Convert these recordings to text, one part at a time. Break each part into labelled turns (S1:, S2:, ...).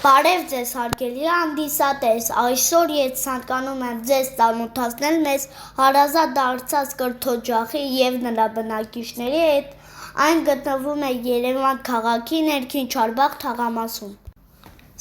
S1: Բարև ձեզ հարգելի հանդիսատես, այսօր ես ցանկանում եմ ձեզ ծանոթացնել մեզ հարազատ դարձած կրթօջախի և նրա բնակիչների հետ, այն գտնվում է Երևան քաղաքի ներքին Չարբախ թաղամասում։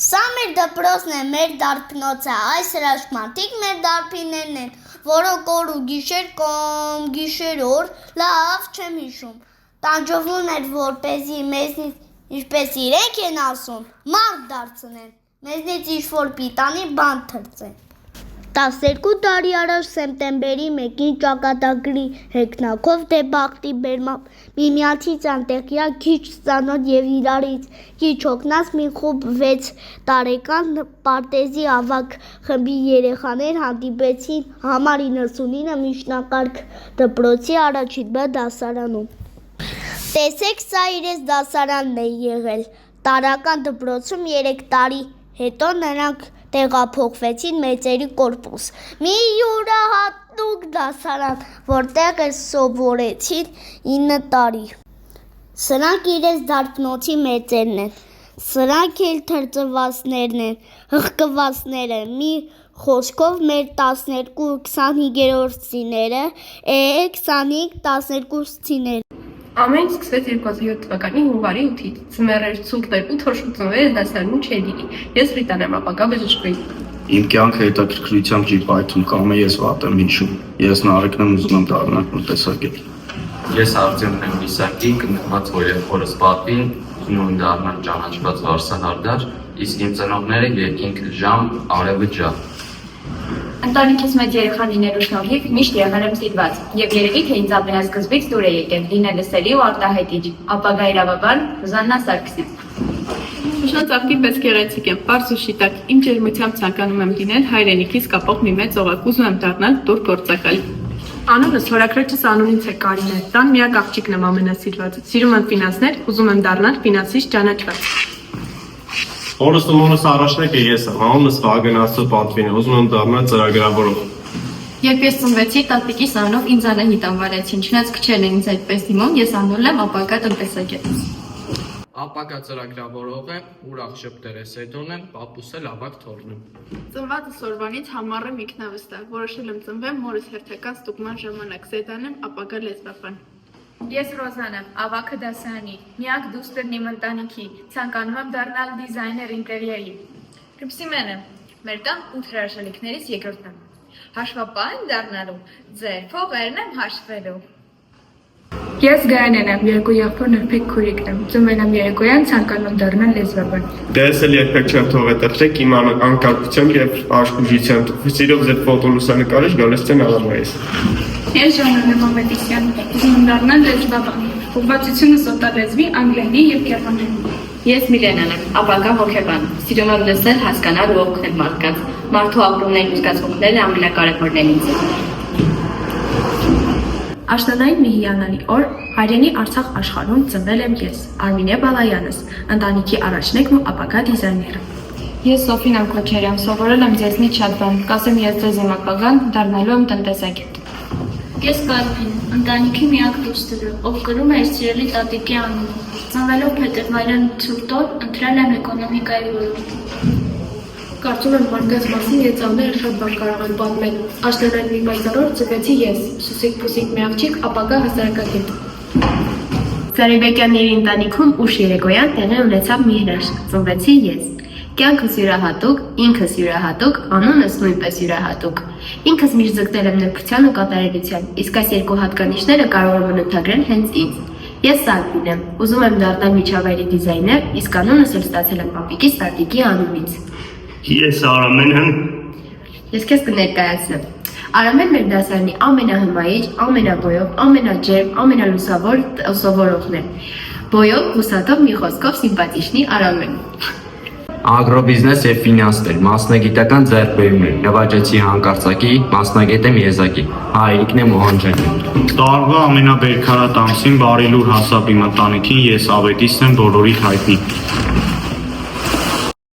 S1: Սա մեր դպրոցն է, մեր դարբնոցը, այս հրաշքմարդիկ մեր դարբիններն են, որոնք օր ու գիշեր կամ գիշեր օր, լավ չեմ հիշում, տանջվում էր, որպեսզի մեզնից ինչպես իրենք են ասում, մարդ դարձնեն, մեզնից ինչ-որ պիտանի բան թրծեն։ 12 տարի առաջ սեպտեմբերի 1-ին ճակատագրի հեգնակով դե բախտի բերմամբ միմյանցից անտեղյակ քիչ ծանոթ և իրարից քիչ հոգնած մի խումբ 6 տարեկան պարտեզի ավագ խմբի երեխաներ հանդիպեցին համար 99 միջնակարգ դպրոցի առաջին Բ դասարանում։ Տեսեք, սա իրենց դասարանն է եղել, տարրական դպրոցում 3 տարի հետո նրանք տեղափոխվեցին մեծերի կորպուս, մի յուրահատուկ դասարան, որտեղ սովորեցին 9 տարի։ Սրանք իրենց դարբնոցի մեծերն են, սրանք էլ թրծվածներն են, հղկվածները, մի խոսքով մեր 12-25-րդ ցիները, 25-12 ցիները։
S2: Ամեն ինչ սկսվեց 2007 թվականի հունվարի 8-ից, ձմեռեր, ցուրտներ ու թոշուծումները դասարանում չէր լինի, ես Ռիտան եմ ապագա բժշկուհի։
S3: Իմ կյանքը հետաքրքրությամբ չի պայթում, կամ ես վատ եմ հիշում, ես Նարեկն եմ ուզում եմ դառնալ տնտեսագետ։
S4: Ես Արտեմն եմ Իսակի, կնքված որ երբ պատվին, նույն դառնալ ճանաչված վարսահարդար, իսկ իմ ծնողները երկինք ժամ, արևը ջահ։
S5: Ընտանիքիս մեծ երեխան լինելու շնորհիվ միշտ եղել եմ սիրված, եւ երևի թե ինձ ամենասկզբից դուր է եկել լինել լսելի ու արտահայտիչ, ապագա իրավաբան Ռուզաննա Սարգսյան։
S2: Ուշնածաղկի պես գեղեցիկ եմ, պարզ ու շիտակ, իմ ջերմությամբ ցանկանում եմ լինել հայրենիքիս կապող մի մեծ օղակ, ուզում եմ դառնալ դուր գործակալ։ Անունս հորաքրոջս անունից է Կարինե, տան միակ աղջիկն եմ ամենասիրվածը, սիրում եմ ֆինանսներ, ուզում եմ դառնալ ֆինանսիստ ճանաչված։
S3: Օրս ու մոնս առաջնեկը ես եմ, անունս Վագն Աստծո պատվին է, ուզում եմ դառնալ ծրագրավորող։
S5: Երբ ես ծնվեցի, տատիկիս անունով ինձ Անահիտ անվարեցին, չնայած քչել են ինձ այդպես դիմում, ես անվանել եմ ապագա տնտեսագետ։
S4: Ապագա ծրագրավորող եմ, ուրախ շփտեր է Սեդոն եմ, պապուս էլ ավագ թորն եմ։
S2: Ծնվածս օրվանից համառ եմ ինքնավստահ, որոշել եմ ծնվել մորս հերթական ստուգման ժամանակ, Սեդան եմ, ապագա լեզվաբան։
S5: Ես Ռոզան եմ, ավագը դասարանի, միակ դուստրն իմ ընտանիքի, ցանկանում եմ դառնալ դիզայներ ինտերիերի։ Կրպսիմեն եմ, մեր տան 8 հրաշալիքներից երկրորդն եմ։ Հաշվապահ եմ դառնալու, ձեր փողերն եմ հաշվելու։ Ես Գայանեն եմ, երկու եղբոր նրբիկ քուրիկն եմ, ծնվել եմ երեկոյան, ցանկանում դառնալ լեզվաբան։
S3: Դե ես էլ երբեք չեմ թողել տրտեք իմ անկարգությամբ և աշխուժությամբ, սիրով ձեր ֆոտոլուսանկարիչ Գալստյան Ալամայիս։
S2: Ես Ժանան եմ Ամետիսյան, ուզում եմ դառնալ լեզվաբան, ուղղվածությունս օտարլեզվի, անգլերենի և գերմաներենի։ Ես Միլենան եմ, ապագա հոգեբան, սիրում եմ լսել, հասկանալ ու օգնել մարդկանց, մարդու ապրումներն ու զգացմունքներն ամենակարևորն են ինձ։ Աշնանային մի հիանալի օր հայրենի Արցախ աշխարհում ծնվել եմ ես, Արմինե Բալայանս, ընտանիքի առաջնեկն ու ապագա դիզայները։ Ես Սոֆին եմ Քոչարյան, սովորել եմ ձեզնից շատ բան, կասեմ ես ձեզ իմ ապագան, դառնալու եմ տնտեսագետ։
S1: Ես Կարմին, ընտանիքի միակ դուստրը, ով կրում է իր սիրելի տատիկի անունը, ծնվելով փետրվարյան ցուրտ օր, ընտրել եմ էկոնոմիկայի ոլորտը։
S2: Կարծում եմ մարդկանց մասին եծանները շատ բան կարող են պատմել։ Աշնանային մի պայծառ օր ծնվեցի ես, Սուսիկ-Փուսիկ մի աղջիկ, ապագա հասարակագետ։ Ծարիբեկյանների ընտանիքում ուշ երեկոյան տեղի ունեցավ մի հրաշք, ծնվեցի ես։ Կյանքս յուրահատուկ, ինքս յուրահատուկ, անունս նույնպես յուրահատուկ։ Ինքս միշտ ձգտել եմ նրբության ու կատարելության, իսկ այս երկու հատկանիշները կարող եմ ընդհանրել հենց ինձ։ Ես Սարգսին եմ, ուզում եմ դառնալ միջավայրի դիզայներ, իսկ անունս էլ ստացել եմ պապիկիս տատիկի անունից։
S3: Ես Արամեն եմ։
S5: Ես քեզ կներկայացնեմ։ Արամեն մեր դասարանի ամենահմայիչ, ամենաբոյով, ամենաջերմ, ամենալուսավոր սովորողն է։ Բոյով, հուսատով մի խոսքով սիմպաթիչնի Արամեն։
S4: Ագրոբիզնես և ֆինանսներ, մասնագիտական ձեռքբերումներ, նվաճեցի հանկարծակի, մասնագետ եմ եզակի, հայրիկն եմ Օհանջանյան։
S3: Տարվա ամենաբերքարատ ամսին բարի լուր հասավ իմ ընտանիքին, ես ավետիստն եմ բոլորի հայտնի։